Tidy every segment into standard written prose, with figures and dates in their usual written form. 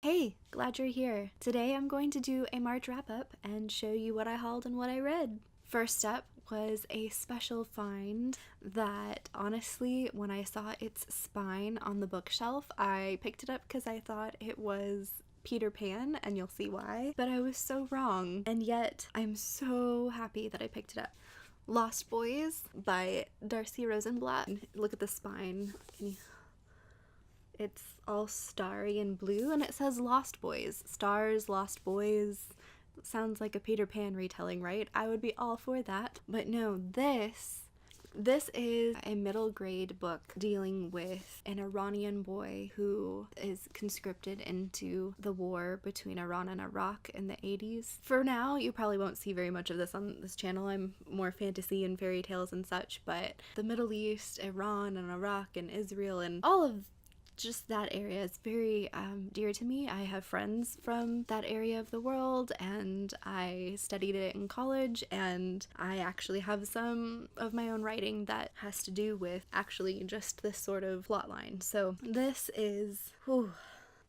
Hey, glad you're here. Today I'm going to do a March wrap-up and show you what I hauled and what I read. First up was a special find that honestly, when I saw its spine on the bookshelf, I picked it up because I thought it was Peter Pan, and you'll see why, but I was so wrong, and yet I'm so happy that I picked it up. Lost Boys by Darcy Rosenblatt. Look at the spine. It's all starry and blue, and it says Lost Boys. Stars, Lost Boys. Sounds like a Peter Pan retelling, right? I would be all for that. But no, this is a middle grade book dealing with an Iranian boy who is conscripted into the war between Iran and Iraq in the 80s. For now, you probably won't see very much of this on this channel. I'm more fantasy and fairy tales and such, but the Middle East, Iran and Iraq and Israel and all of just that area is very dear to me. I have friends from that area of the world, and I studied it in college, and I actually have some of my own writing that has to do with actually just this sort of plot line. So this is,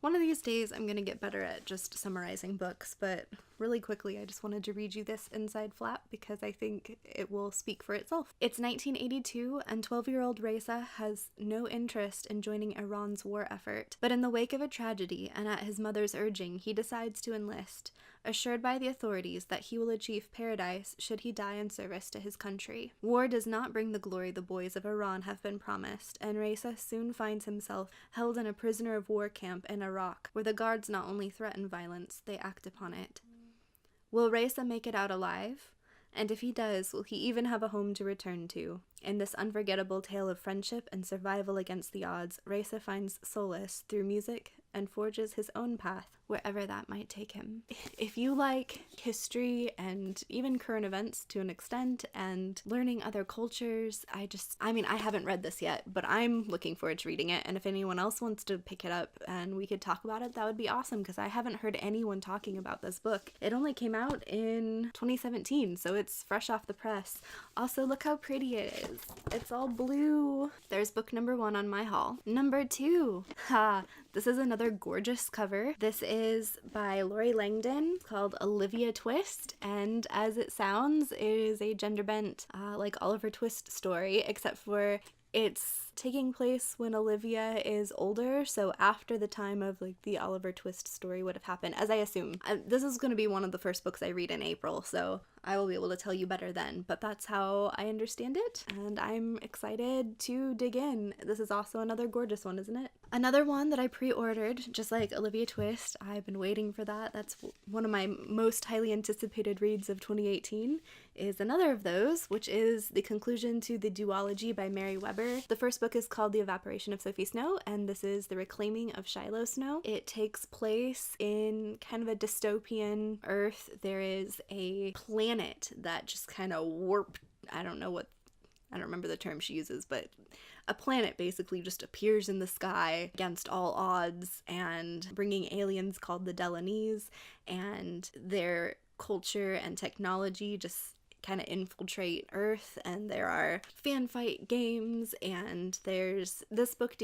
one of these days I'm gonna get better at just summarizing books, but really quickly I just wanted to read you this inside flap because I think it will speak for itself. It's 1982 and 12-year-old Reza has no interest in joining Iran's war effort, but in the wake of a tragedy and at his mother's urging, he decides to enlist, assured by the authorities that he will achieve paradise should he die in service to his country. War does not bring the glory the boys of Iran have been promised, and Reza soon finds himself held in a prisoner of war camp in Iraq, where the guards not only threaten violence, they act upon it. Will Reza make it out alive? And if he does, will he even have a home to return to? In this unforgettable tale of friendship and survival against the odds, Reza finds solace through music and forges his own path, wherever that might take him. If you like history and even current events to an extent and learning other cultures, I haven't read this yet, but I'm looking forward to reading it, and if anyone else wants to pick it up and we could talk about it, that would be awesome, because I haven't heard anyone talking about this book. It only came out in 2017, so it's fresh off the press. Also, look how pretty it is. It's all blue. There's book number 1 on my haul. Number 2. This is another gorgeous cover. This is by Lori Langdon, called Olivia Twist, and as it sounds, it is a gender-bent, like Oliver Twist story, except for it's taking place when Olivia is older, so after the time of like the Oliver Twist story would have happened, as I assume. This is going to be one of the first books I read in April, so I will be able to tell you better then, but that's how I understand it, and I'm excited to dig in. This is also another gorgeous one, isn't it? Another one that I pre-ordered, just like Olivia Twist. I've been waiting for that. That's one of my most highly anticipated reads of 2018, is another of those, which is the conclusion to the duology by Mary Weber. The first book is called The Evaporation of Sophie Snow, and this is The Reclaiming of Shilo Snow. It takes place in kind of a dystopian Earth. There is a planet that just kind of warped, I don't remember the term she uses, but a planet basically just appears in the sky against all odds and bringing aliens called the Delanese, and their culture and technology just kind of infiltrate Earth, and there are fan fight games, and there's this book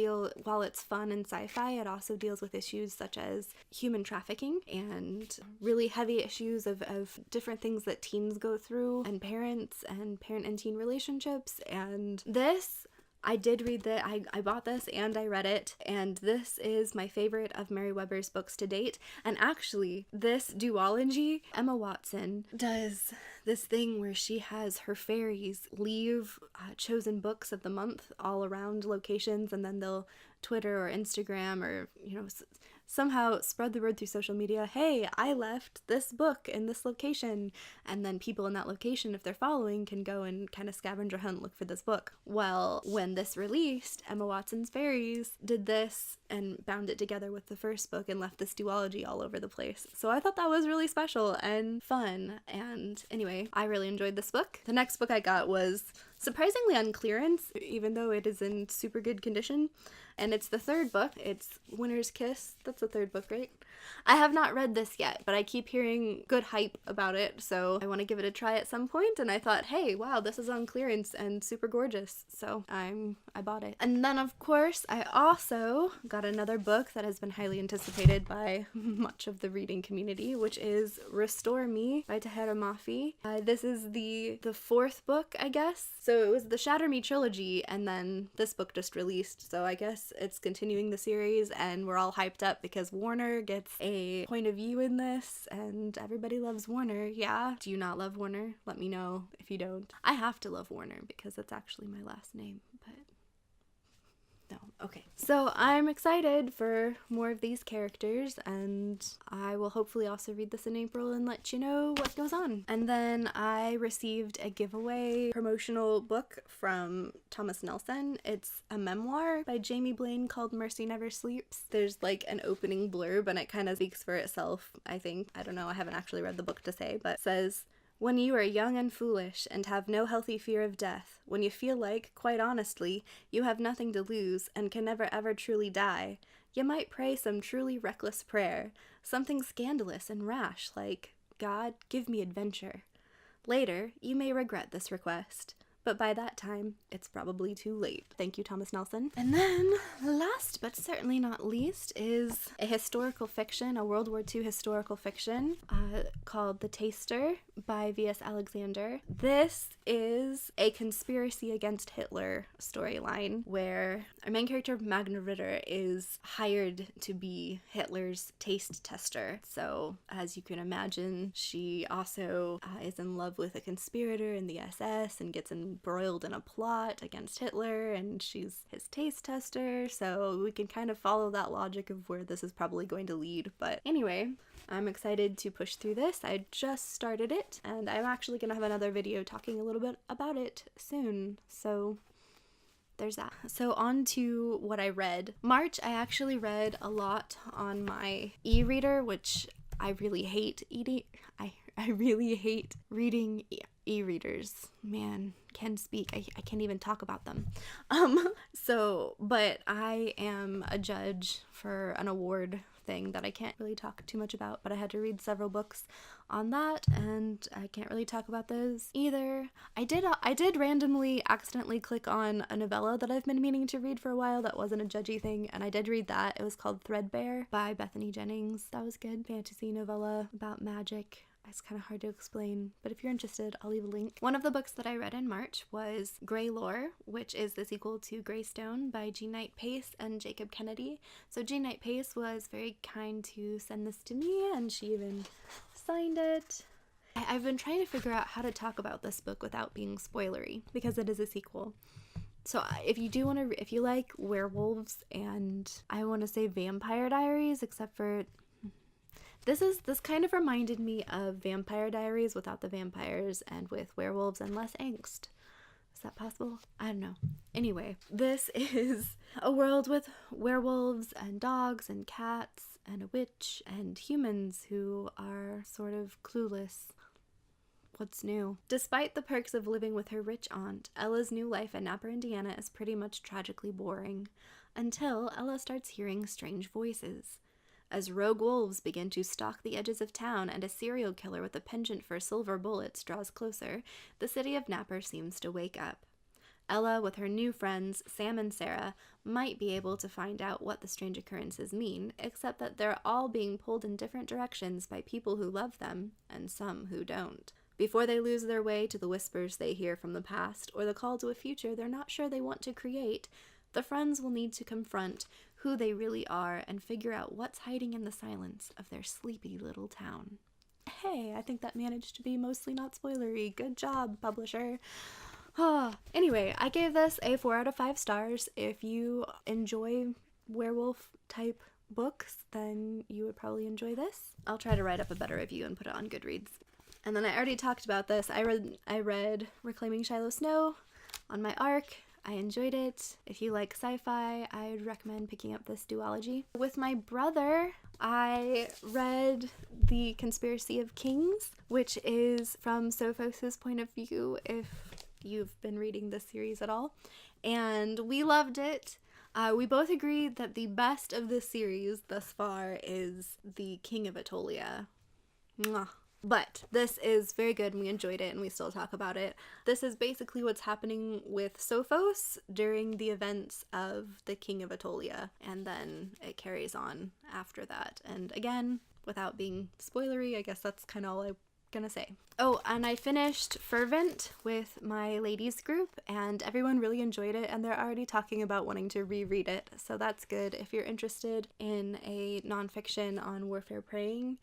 while it's fun and sci-fi, it also deals with issues such as human trafficking and really heavy issues of different things that teens go through, and parent and teen relationships. And this, I did read that. I bought this and I read it, and this is my favorite of Mary Weber's books to date. And actually, this duology, Emma Watson does this thing where she has her fairies leave chosen books of the month all around locations, and then they'll Twitter or Instagram or, somehow spread the word through social media, hey, I left this book in this location, and then people in that location, if they're following, can go and kind of scavenger hunt, look for this book. Well, when this released, Emma Watson's Fairies did this and bound it together with the first book and left this duology all over the place. So I thought that was really special and fun, and anyway, I really enjoyed this book. The next book I got was surprisingly on clearance, even though it is in super good condition. And it's the third book. It's Winter's Kiss. That's the third book, right? I have not read this yet, but I keep hearing good hype about it, so I want to give it a try at some point, and I thought, hey, wow, this is on clearance and super gorgeous, so I bought it. And then, of course, I also got another book that has been highly anticipated by much of the reading community, which is Restore Me by Tahera Mafi. This is the fourth book, I guess. So it was the Shatter Me trilogy, and then this book just released, so I guess it's continuing the series, and we're all hyped up because Warner gets a point of view in this, and everybody loves Warner. Yeah? Do you not love Warner? Let me know if you don't. I have to love Warner because it's actually my last name, but no. Okay. So I'm excited for more of these characters, and I will hopefully also read this in April and let you know what goes on. And then I received a giveaway promotional book from Thomas Nelson. It's a memoir by Jamie Blaine called Mercy Never Sleeps. There's like an opening blurb and it kind of speaks for itself, I think. I don't know, I haven't actually read the book to say, but it says, "When you are young and foolish and have no healthy fear of death, when you feel like, quite honestly, you have nothing to lose and can never ever truly die, you might pray some truly reckless prayer, something scandalous and rash like, 'God, give me adventure.' Later, you may regret this request, but by that time, it's probably too late." Thank you, Thomas Nelson. And then, last but certainly not least, is a historical fiction, a World War II historical fiction called The Taster by V.S. Alexander. This is a conspiracy against Hitler storyline where our main character, Magna Ritter, is hired to be Hitler's taste tester. So, as you can imagine, she also is in love with a conspirator in the SS and gets embroiled in a plot against Hitler, and she's his taste tester, so we can kind of follow that logic of where this is probably going to lead. But anyway, I'm excited to push through this. I just started it, and I'm actually going to have another video talking a little bit about it soon, so there's that. So on to what I read. March, I actually read a lot on my e-reader, which I really hate I really hate reading e-readers. Man, can't speak. I can't even talk about them. But I am a judge for an award thing that I can't really talk too much about, but I had to read several books on that, and I can't really talk about those either. I did randomly accidentally click on a novella that I've been meaning to read for a while that wasn't a judgy thing, and I did read that. It was called Threadbare by Bethany Jennings. That was good. Fantasy novella about magic. It's kind of hard to explain, but if you're interested, I'll leave a link. One of the books that I read in March was Grey Lore, which is the sequel to Greystone by Jean Knight Pace and Jacob Kennedy. So Jean Knight Pace was very kind to send this to me, and she even signed it. I've been trying to figure out how to talk about this book without being spoilery, because it is a sequel. So if you like werewolves and I want to say Vampire Diaries, except for this kind of reminded me of Vampire Diaries without the vampires and with werewolves and less angst. Is that possible? I don't know. Anyway, this is a world with werewolves and dogs and cats and a witch and humans who are sort of clueless. What's new? Despite the perks of living with her rich aunt, Ella's new life in Napa, Indiana is pretty much tragically boring, until Ella starts hearing strange voices. As rogue wolves begin to stalk the edges of town and a serial killer with a penchant for silver bullets draws closer, the city of Napa seems to wake up. Ella, with her new friends, Sam and Sarah, might be able to find out what the strange occurrences mean, except that they're all being pulled in different directions by people who love them, and some who don't. Before they lose their way to the whispers they hear from the past, or the call to a future they're not sure they want to create, the friends will need to confront who they really are and figure out what's hiding in the silence of their sleepy little town. Hey, I think that managed to be mostly not spoilery. Good job, publisher. Anyway, I gave this a 4 out of 5 stars. If you enjoy werewolf type books, then you would probably enjoy this. I'll try to write up a better review and put it on Goodreads. And then I already talked about this. I read Reclaiming Shilo Snow on my arc. I enjoyed it. If you like sci-fi, I'd recommend picking up this duology. With my brother, I read The Conspiracy of Kings, which is from Sophos' point of view. If you've been reading this series at all. And we loved it. We both agreed that the best of this series thus far is The King of Atolia. Mwah. But this is very good and we enjoyed it and we still talk about it. This is basically what's happening with Sophos during the events of the King of Atolia, and then it carries on after that. And again, without being spoilery, I guess that's kind of all I'm gonna say. Oh, and I finished Fervent with my ladies group and everyone really enjoyed it and they're already talking about wanting to reread it, so that's good. If you're interested in a nonfiction on warfare praying,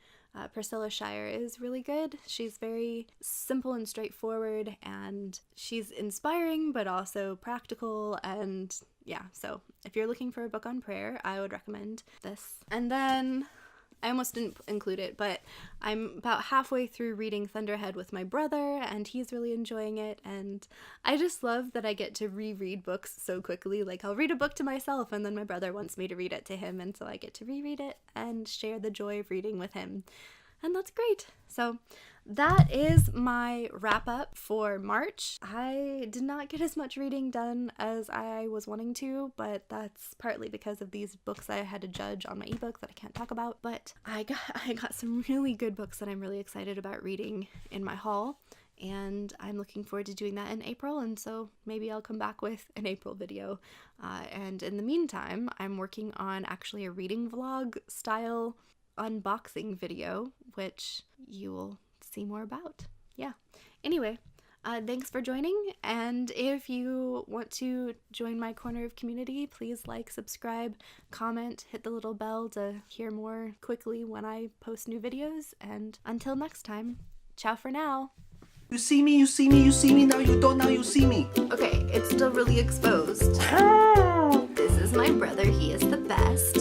Priscilla Shire is really good. She's very simple and straightforward, and she's inspiring but also practical, and yeah, so if you're looking for a book on prayer, I would recommend this. And then I almost didn't include it, but I'm about halfway through reading Thunderhead with my brother, and he's really enjoying it, and I just love that I get to reread books so quickly. Like, I'll read a book to myself, and then my brother wants me to read it to him, and so I get to reread it and share the joy of reading with him, and that's great. So that is my wrap up for March. I did not get as much reading done as I was wanting to, but that's partly because of these books I had to judge on my ebook that I can't talk about. But I got some really good books that I'm really excited about reading in my haul, and I'm looking forward to doing that in April, and so maybe I'll come back with an April video. And in the meantime, I'm working on actually a reading vlog style unboxing video, which you will see more about. Yeah. Anyway, thanks for joining, and if you want to join my corner of community, please like, subscribe, comment, hit the little bell to hear more quickly when I post new videos, and until next time, ciao for now. You see me, you see me, you see me, now you don't, now you see me. Okay, it's still really exposed. This is my brother, he is the best.